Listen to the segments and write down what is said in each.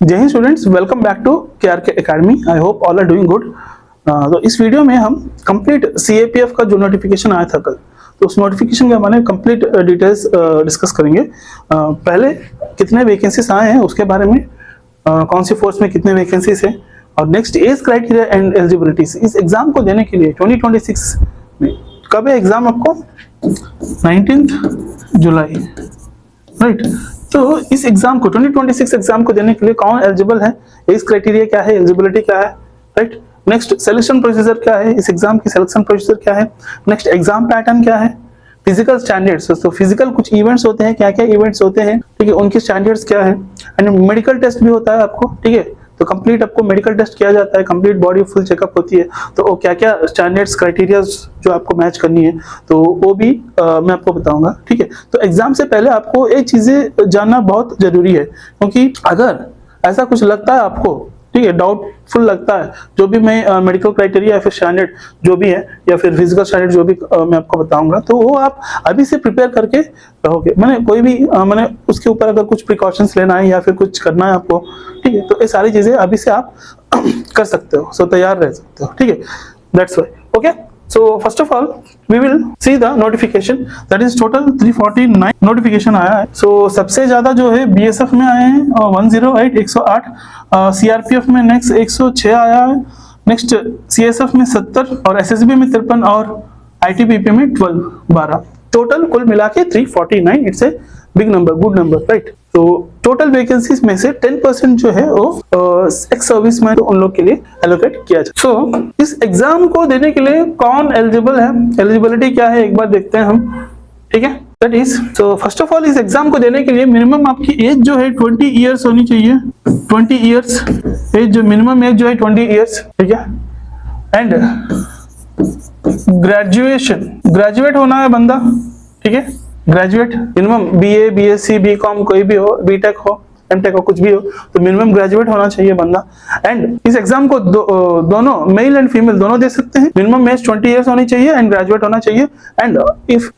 जय Hind students, welcome back to KRK academy. I hope all are doing good. तो इस video में हम कंप्लीट CAPF का जो नोटिफिकेशन आया था कल, तो उस नोटिफिकेशन के बारे में कंप्लीट डिटेल्स डिस्कस करेंगे। पहले कितने वैकेंसीज आए हैं उसके बारे में, कौन सी फोर्स में कितने वैकेंसीज है, और next age criteria and eligibilities. इस एग्जाम को देने के लिए 2026 में कब है एग्जाम आपको? 19 जुलाई, राइट। तो इस एग्जाम को 2026 एग्जाम को देने के लिए कौन एलिजिबल है, एज क्राइटेरिया क्या है, एलिजिबिलिटी क्या है, राइट। नेक्स्ट सिलेक्शन प्रोसीजर क्या है, इस एग्जाम की सिलेक्शन प्रोसीजर क्या है, नेक्स्ट एग्जाम पैटर्न क्या है, फिजिकल स्टैंडर्ड्स, तो फिजिकल कुछ इवेंट्स होते हैं, क्या क्या इवेंट्स होते हैं, ठीक है, उनके स्टैंडर्ड्स क्या है, एंड मेडिकल टेस्ट भी होता है आपको, ठीक है। तो कंप्लीट आपको मेडिकल टेस्ट किया जाता है, कंप्लीट बॉडी फुल चेकअप होती है, तो वो क्या क्या स्टैंडर्ड्स क्राइटेरिया जो आपको मैच करनी है, तो वो भी मैं आपको बताऊंगा, ठीक है। तो एग्जाम से पहले आपको ये चीजें जानना बहुत जरूरी है, क्योंकि अगर ऐसा कुछ लगता है आपको, ठीक है, डाउटफुल लगता है, जो भी मैं मेडिकल क्राइटेरिया या फिर स्टैंडर्ड जो भी है, या फिर फिजिकल स्टैंडर्ड जो भी मैं आपको बताऊंगा, तो वो आप अभी से प्रिपेयर करके रहोगे। मैंने कोई भी मैंने उसके ऊपर अगर कुछ प्रिकॉशंस लेना है या फिर कुछ करना है आपको, ठीक है, तो ये सारी चीजें अभी से आप कर सकते हो, सो तैयार रह सकते हो, ठीक है। That's why, okay. So first of all, we will see the notification. That is total 349 notification आया है। So सबसे ज्यादा जो है BSF में आए हैं 108 108, CRPF में नेक्स्ट 106 आया है, नेक्स्ट CSF में 70 और SSB में 53 और ITBP में 12 टोटल कुल मिला के 349। It's a big number, good number, right. तो टोटल वैकेंसीज में से 10% जो है वो एक्स सर्विस मैन उन लोग के लिए एलोकेट किया जाए। सो इस एग्जाम को देने के लिए कौन एलिजिबल है, एलिजिबिलिटी क्या है, एक बार देखते हैं हम, ठीक है। That is, so first of all इस एग्जाम को देने के लिए मिनिमम आपकी एज जो है 20 ईयर्स होनी चाहिए। 20 ईयर्स एज, जो मिनिमम एज जो है 20 ईयर्स, ठीक है। एंड ग्रेजुएट होना है बंदा, ठीक है, graduate minimum BA BSc BCom कोई भी हो, BTech हो, MTech हो, कुछ भी हो, तो मिनिमम ग्रेजुएट होना चाहिए बंदा। एंड इस एग्जाम को दोनों मेल एंड फीमेल दोनों दे सकते हैं। मिनिमम एज 20 इयर्स होनी चाहिए एंड ग्रेजुएट होना चाहिए। And if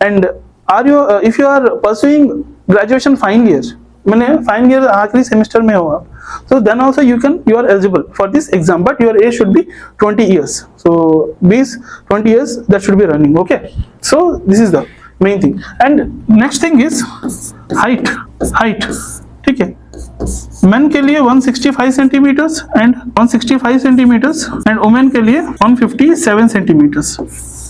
you are pursuing graduation final year, मैंने फाइनल ईयर आखिरी सेमेस्टर में हो आप, so then also you are eligible for this exam, but your age should be 20 years. So these 20 years that should be running, okay. So this is the main thing. And next thing is height, ठीक है। Main के लिए 165 centimetres and 165 centimetres and women के लिए 157 centimetres,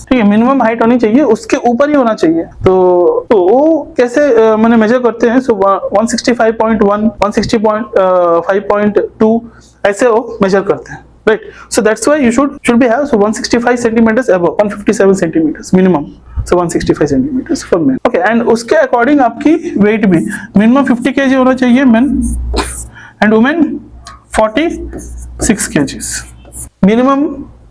ठीक है। Minimum height होनी चाहिए, उसके ऊपर ही होना चाहिए। तो वो कैसे मैंने मेजर करते हैं? सो 165.1 160.5.2 ऐसे वो मेजर करते हैं, right. So that's why you should be have 165 centimetres above 157 centimetres minimum, so 165 centimetres for men, okay. And उसके अकॉर्डिंग आपकी वेट भी मिनिमम 50 kg होना चाहिए men, and women 46 kg minimum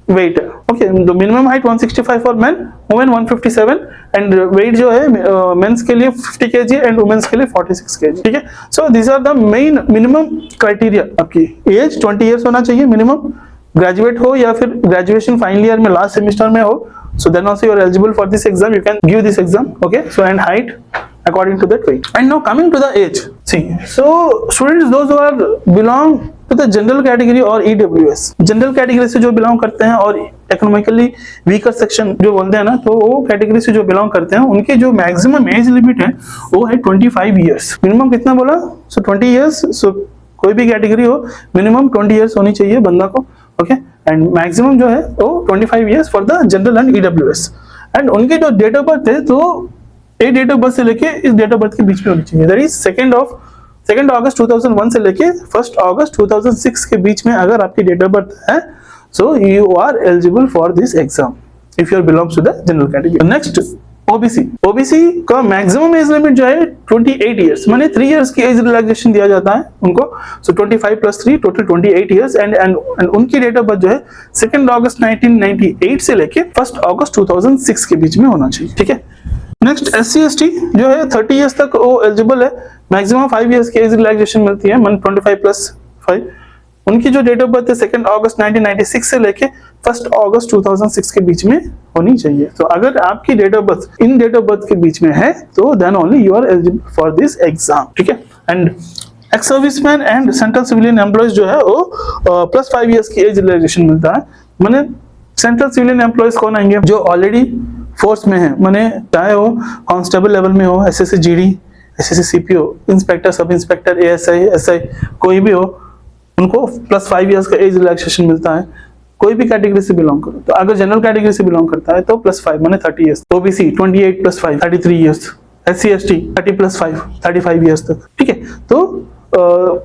weight, okay. तो minimum height 165 for men, women 157, and weight जो है mains के लिए 50 kg एंड वुमेन्स के लिए 46 kg, ठीक है। So these are the main minimum criteria. आपकी एज 20 इयर्स होना चाहिए मिनिमम, ग्रेजुएट हो या फिर ग्रेजुएशन फाइनल ईयर में लास्ट सेमेस्टर में हो, so then also you are eligible for this exam, you can give this exam, okay. So and height according to that weight. And now coming to the age, see, so students those who are belong to the general category or EWS, general category से जो belong करते हैं और economically weaker section जो बोलते हैं ना, तो वो कैटेगरी से जो बिलोंग करते हैं उनके जो मैक्सिमम एज लिमिट है वो है 25 ईयर्स। मिनिमम कितना बोला? सो 20 ईयर्स। सो कोई भी कैटेगरी हो मिनिमम 20 ईयर्स होनी चाहिए बंदा को, ओके। एंड मैक्सिमम जो है वो 25 years for the general and EWS। And उनके जो डेट ऑफ बर्थ है, तो ये डेट ऑफ बर्थ से लेके इस डेट ऑफ बर्थ के बीच में होनी चाहिए। दैट इज 2 अगस्त 2001 से लेके 1 अगस्त 2006 के बीच में अगर आपकी डेट ऑफ बर्थ है, so you are eligible for this exam if you belongs to the general category. Next OBC का मैक्सिमम एज लिमिट जो है 28 इयर्स, माने 3 इयर्स की एज रिलैक्सेशन दिया जाता है उनको। सो 25 + 3 टोटल 28 इयर्स। एंड उनकी डेट ऑफ बर्थ जो है 2 अगस्त 1998 से लेके 1 अगस्त 2006 के बीच में होना चाहिए, ठीक है। नेक्स्ट SC/ST जो है 30 इयर्स तक वो एलिजिबल है, मैक्सिमम 5 इयर्स की एज रिलैक्सेशन मिलती है, 25 + 5। उनकी जो डेट ऑफ बर्थ है 2 अगस्त 1996 से लेके 1 अगस्त 2006 के बीच में होनी चाहिए। तो अगर आपकी date of birth in date of birth के बीच में है, तो then only you are eligible for this exam, ठीक है। And ex serviceman and central civilian employees जो है वो +5 ईयर्स की एज रिलैक्सेशन मिलता है। माने सेंट्रल सिविलियन एम्प्लॉयज कौन आएंगे? जो ऑलरेडी फोर्स में है, माने चाहे वो कांस्टेबल लेवल में हो, SSC GD, SSC CPO, inspector, sub inspector, ASI, SI, कोई भी हो, उनको +5 ईयर्स का एज रिलैक्सेशन मिलता है। कोई भी कैटेगरी से बिलोंग करो, तो अगर जनरल कैटेगरी से बिलोंग करता है तो +5 माने 30 years, OBC 28 + 5 33 years, SC ST 30 + 5 35 years तक। ठीक है, तो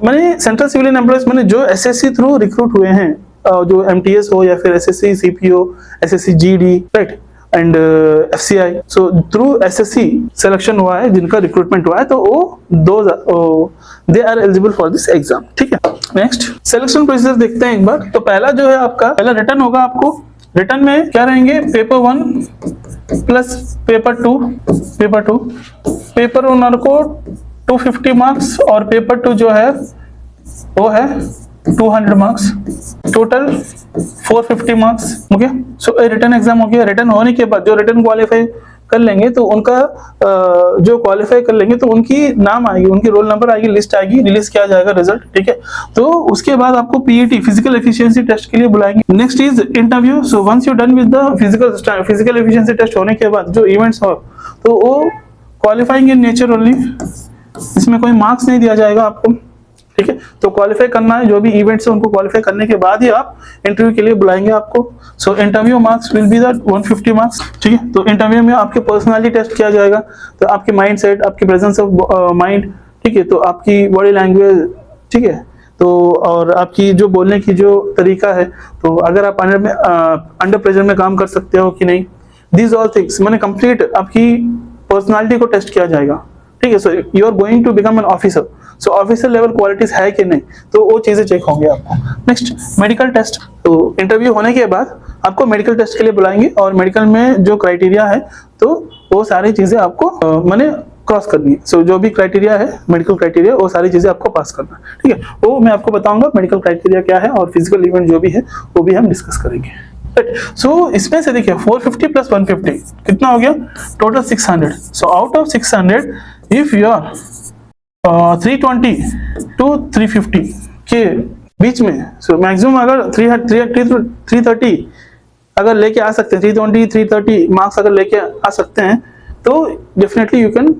माने सेंट्रल सिविलियन एम्प्लॉयज माने जो एसएससी थ्रू रिक्रूट हुए हैं, जो एमटीएस हो या फिर SSC CPO, SSC GD, right, and FCI, so through SSC selection हुआ है, जिनका रिक्रूटमेंट हुआ है, तो वो they are eligible for this exam. ठीक है, नेक्स्ट सिलेक्शन प्रोसीजर देखते हैं एक बार। तो पहला जो है आपका पहला रिटर्न होगा। आपको रिटर्न में क्या रहेंगे? पेपर 1 प्लस पेपर 2, पेपर 1 को 250 मार्क्स और पेपर 2 जो है वो है 200 मार्क्स, टोटल 450 मार्क्स। ओके, सो रिटर्न एग्जाम हो गया। रिटर्न होने के बाद जो रिटर्न क्वालिफाई कर लेंगे तो उनका जो क्वालिफाई कर लेंगे तो उनकी नाम आएगी, उनकी रोल नंबर आएगी, लिस्ट आएगी, रिलीज किया जाएगा रिजल्ट। ठीक है, तो उसके बाद आपको पीईटी फिजिकल एफिशिएंसी टेस्ट के लिए बुलाएंगे। Next is interview. So once you done with the physical efficiency test होने के बाद जो इवेंट्स हो तो वो क्वालिफाइंग इन नेचर ओनली, इसमें कोई मार्क्स नहीं दिया जाएगा आपको। ठीक है, तो क्वालिफाई करना है, जो भी इवेंट्स है उनको क्वालिफाई करने के बाद ही आप इंटरव्यू के लिए बुलाएंगे आपको। So interview marks will be that 150 marks. ठीक है, तो इंटरव्यू में आपके पर्सनालिटी टेस्ट किया जाएगा, तो आपके माइंड सेट, आपकी प्रेजेंस ऑफ माइंड, ठीक है, तो आपकी बॉडी लैंग्वेज, ठीक है, तो और आपकी जो बोलने की जो तरीका है, तो अगर आप अंडर प्रेशर में काम कर सकते हो कि नहीं, दीज ऑल थिंग्स मैंने कंप्लीट आपकी पर्सनालिटी को टेस्ट किया जाएगा। ठीक है, so you are going to become an officer, so officer level qualities है कि नहीं, तो वो चीजें चेक होंगे आपको। Next medical test. तो इंटरव्यू होने के बाद आपको मेडिकल टेस्ट के लिए बुलाएंगे और मेडिकल में जो क्राइटेरिया है तो वो सारी चीजें आपको मैंने क्रॉस करनी है। सो जो भी क्राइटेरिया है, मेडिकल क्राइटेरिया, वो सारी चीजें आपको पास करना है। ठीक है, वो मैं आपको बताऊंगा मेडिकल क्राइटेरिया क्या है, और फिजिकल इवेंट जो भी है वो भी हम डिस्कस करेंगे। सो इसमें से देखिए 450 + 150 कितना हो गया? Total 600। So out of 600 if you are 320 to 350 के बीच में, सो मैक्सिमम अगर 330 अगर लेके आ सकते हैं, 320 330 मार्क्स अगर लेके आ सकते हैं तो definitely you can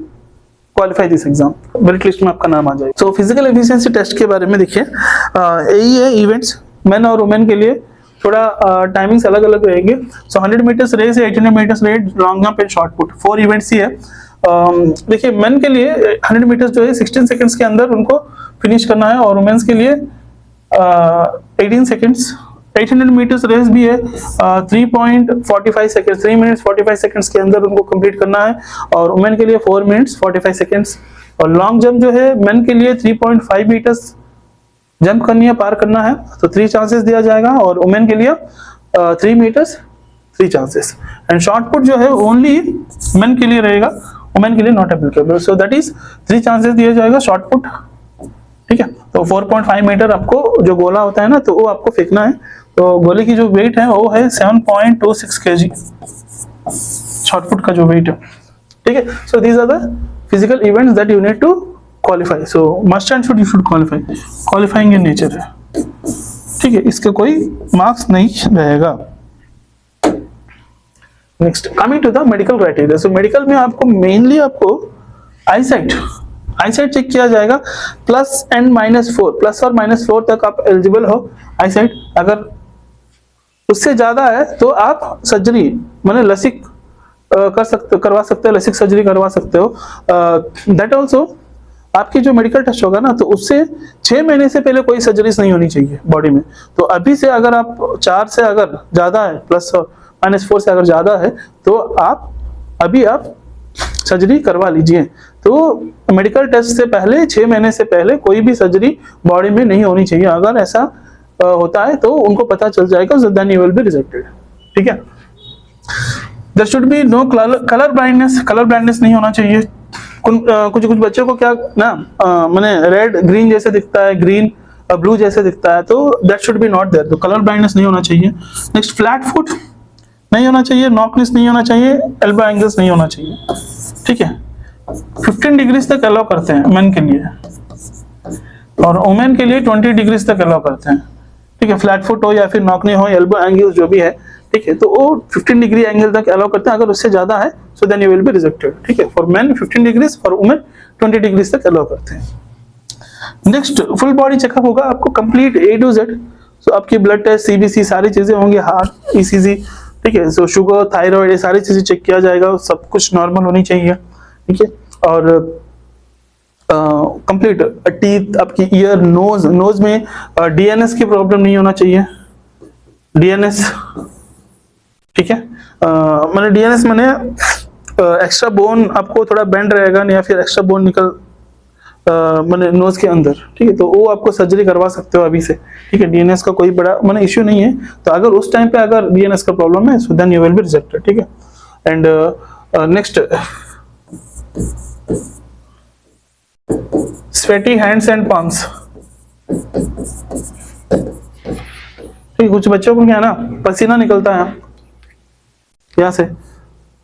qualify this exam, merit list में आपका नाम आ जाए। सो फिजिकल एफिशिएंसी टेस्ट के बारे में देखिए, यही है इवेंट्स मेन और वुमेन के लिए, थोड़ा टाइमिंग्स अलग अलग रहेंगे। So 100 metres race, 800 metres race, long jump and short put, 4 events ही है। देखिए मेन के लिए 100 मीटर्स जो है 16 सेकंड्स के अंदर उनको फिनिश करना है, और वुमेन्स के लिए 18 सेकंड्स। 800 मीटर्स रेस भी है 3.45 सेकंड्स, 3 मिनट्स 45 सेकंड्स के अंदर उनको कंप्लीट करना है, और वुमेन के लिए 4 मिनट्स 45 सेकंड्स। और लॉन्ग जंप जो है मेन के लिए 3.5 मीटर्स जंप करनी है, पार करना है, तो 3 चांसेस दिया जाएगा, और वुमेन के लिए 3 metres 3 chances. And short put जो है ओनली मेन के लिए रहेगा, वुमेन के लिए not applicable, so that is 3 chances दिया जाएगा शॉर्ट पुट। ठीक है, तो 4.5 मीटर आपको जो गोला होता है ना, तो वो आपको फेंकना है, तो गोले की जो वेट है वो है 7.26 kg शॉर्ट पुट का जो वेट है। ठीक है, so these are the physical events that you need to qualify, so must and should, you should qualify, qualifying in nature है। ठीक है, इसके कोई मार्क्स नहीं रहेगा। Next coming to the medical criteria. So medical में आपको मेनली आपको आईसाइट चेक किया जाएगा, प्लस और -4 तक आप एलिजिबल हो आईसाइट। अगर उससे ज्यादा है तो आप सर्जरी माने लसिक करवा सकते हो, लसिक सर्जरी करवा सकते हो। दैट ऑल्सो आपकी जो मेडिकल टेस्ट होगा ना, तो उससे 6 महीने से पहले कोई सर्जरीज नहीं होनी चाहिए बॉडी में। तो अभी से अगर आप 4 से अगर ज्यादा है, प्लस और -4 से अगर ज्यादा है, तो आप सर्जरी करवा लीजिए। तो मेडिकल टेस्ट से पहले 6 महीने से पहले कोई भी सर्जरी बॉडी में नहीं होनी चाहिए। अगर ऐसा होता है तो उनको पता चल जाएगा, so then you will be rejected। ठीक है, there should be no color blindness नहीं होना चाहिए। कुछ बच्चों को क्या ना माने रेड ग्रीन जैसे दिखता है, ग्रीन ब्लू जैसे दिखता है, तो that should be not there, तो कलर ब्लाइंडनेस नहीं होना चाहिए। नेक्स्ट फ्लैट फुट नहीं होना चाहिए, नॉकनेस नहीं होना चाहिए, एल्बो एंगल्स नहीं होना चाहिए। ठीक है, 15 डिग्री तक अलाउ करते हैं मेन के लिए। और वुमेन के लिए 20 डिग्रीज तक अलाउ करते हैं, ठीक है। फ्लैट फुट हो या फिर नॉक नी हो, एल्बो एंगल जो भी है, ठीक है, तो वो 15 डिग्री एंगल तक अलाउ करते हैं। अगर उससे ज्यादा है so then you will be rejected, ठीक है। For men 15 degrees, for women 20 degrees तक अलाउ करते हैं। नेक्स्ट फुल बॉडी चेकअप होगा आपको complete A to Z। So आपकी ब्लड टेस्ट, CBC सारी चीजें होंगी, हार्ट, ECG, ठीक है। सो शुगर, थायराइड, ये सारी चीजें चेक किया जाएगा, सब कुछ नॉर्मल होनी चाहिए, ठीक है। और कंप्लीट टीथ, आपकी ईयर, नोज में DNS की प्रॉब्लम नहीं होना चाहिए, DNS, ठीक है। मैंने DNS मैंने एक्स्ट्रा बोन आपको थोड़ा बेंड रहेगा या फिर एक्स्ट्रा बोन निकल मैंने नोज के अंदर, ठीक है, तो वो आपको सर्जरी करवा सकते हो अभी से, ठीक है। DNS का कोई बड़ा मैंने इश्यू नहीं है, तो अगर उस टाइम पे अगर DNS का प्रॉब्लम है so then you will be rejected, ठीक है। And next sweaty hands and palms, ठीक, कुछ बच्चों को क्या है ना, पसीना निकलता है यहाँ से,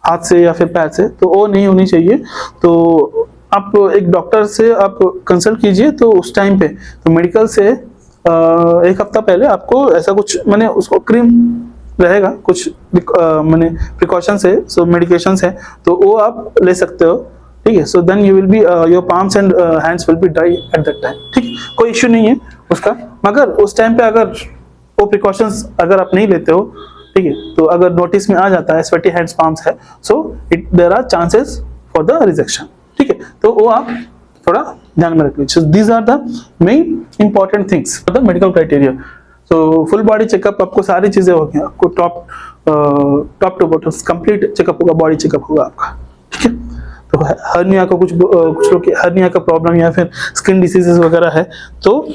हाथ से या फिर पैर से, तो वो नहीं होनी चाहिए। तो आप एक डॉक्टर से आप कंसल्ट कीजिए, तो उस टाइम पे तो मेडिकल से एक हफ्ता पहले आपको ऐसा कुछ मैंने उसको क्रीम रहेगा कुछ मैंने प्रिकॉशंस है, सो मेडिकेशंस है, तो वो आप ले सकते हो, ठीक है। So then you will be your palms and hands will be dry at that time, ठीक, कोई इश्यू नहीं है उसका। मगर उस टाइम पे अगर वो प्रिकॉशंस अगर आप नहीं लेते हो, ठीक है, तो अगर नोटिस में आ जाता है स्वेटी हैंड्स पाम्स है, so there are chances for the rejection, ठीक है। तो वो आप थोड़ा ध्यान में रखिए। So these are the main important things for the medical criteria. So full body checkup आपको सारी चीजें होगी, आपको top to bottom complete checkup होगा, बॉडी चेकअप होगा आपका, ठीक है। तो हर्निया का कुछ लोग की हर्निया का प्रॉब्लम या फिर स्किन डिसीजेस वगैरह है, तो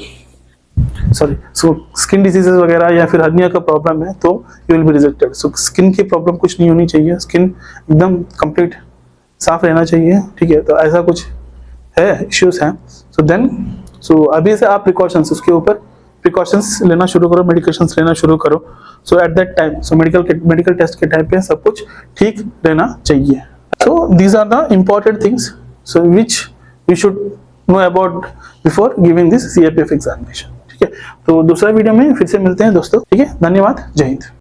स्किन डिसीजेस वगैरह या फिर हर्निया का प्रॉब्लम है, तो you will be rejected. So skin की प्रॉब्लम कुछ नहीं होनी चाहिए, स्किन एकदम कंप्लीट साफ रहना चाहिए, ठीक है। तो ऐसा कुछ है, इश्यूज हैं, सो अभी से आप प्रिकॉशंस, उसके ऊपर प्रिकॉशंस लेना शुरू करो, मेडिकेशंस लेना शुरू करो। So at that time, so medical test के टाइम पे सब कुछ ठीक रहना चाहिए। So these are the important things so which we should know about before giving this CRPF examination, ठीक है। तो दूसरा वीडियो में फिर से मिलते हैं दोस्तों, ठीक है। धन्यवाद, जय हिंद।